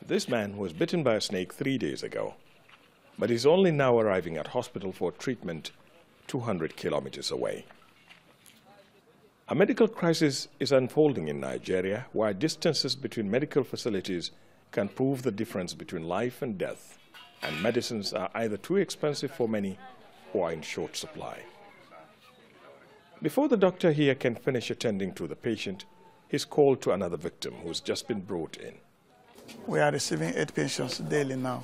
This man was bitten by a snake 3 days ago, but is only now arriving at hospital for treatment 200 kilometers away. A medical crisis is unfolding in Nigeria, where distances between medical facilities can prove the difference between life and death, and medicines are either too expensive for many or are in short supply. Before the doctor here can finish attending to the patient, he's called to another victim who's just been brought in. We are receiving 8 patients daily now.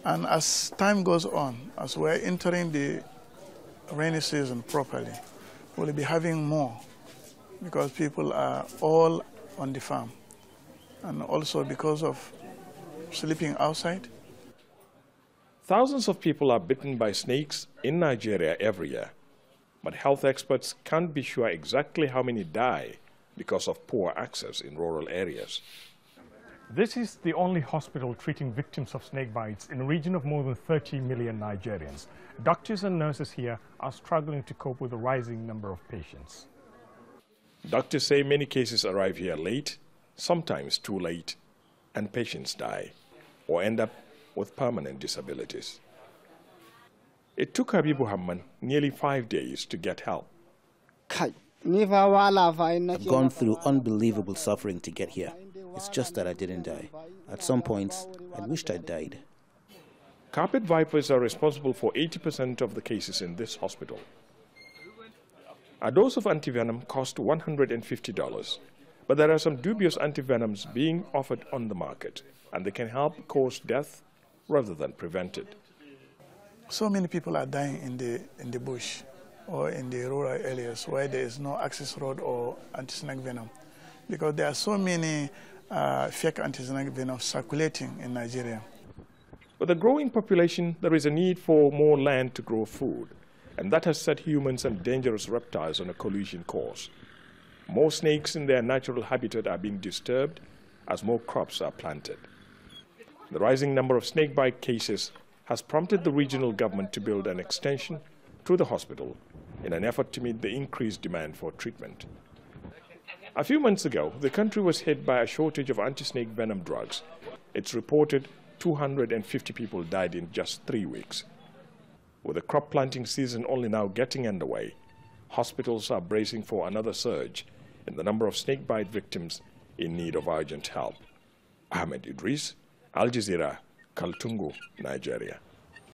And as time goes on, as we're entering the rainy season properly, we'll be having more because people are all on the farm. And also because of sleeping outside. Thousands of people are bitten by snakes in Nigeria every year, but health experts can't be sure exactly how many die because of poor access in rural areas. This is the only hospital treating victims of snake bites in a region of more than 30 million Nigerians. Doctors and nurses here are struggling to cope with the rising number of patients. Doctors say many cases arrive here late, sometimes too late, and patients die or end up with permanent disabilities. It took Habibu Hamman nearly 5 days to get help. I've gone through unbelievable suffering to get here. It's just that I didn't die. At some points, I wished I died. Carpet vipers are responsible for 80% of the cases in this hospital. A dose of antivenom costs $150, but there are some dubious antivenoms being offered on the market, and they can help cause death rather than prevent it. So many people are dying in the bush or in the rural areas where there is no access road or anti-snake venom, because there are so many fake anti-snake venom circulating in Nigeria. With a growing population, there is a need for more land to grow food, and that has set humans and dangerous reptiles on a collision course. More snakes in their natural habitat are being disturbed as more crops are planted. The rising number of snakebite cases has prompted the regional government to build an extension to the hospital in an effort to meet the increased demand for treatment. A few months ago, the country was hit by a shortage of anti-snake venom drugs. It's reported 250 people died in just 3 weeks. With the crop planting season only now getting underway, hospitals are bracing for another surge in the number of snakebite victims in need of urgent help. Ahmed, Idris, Al Jazeera, Kaltungo, Nigeria.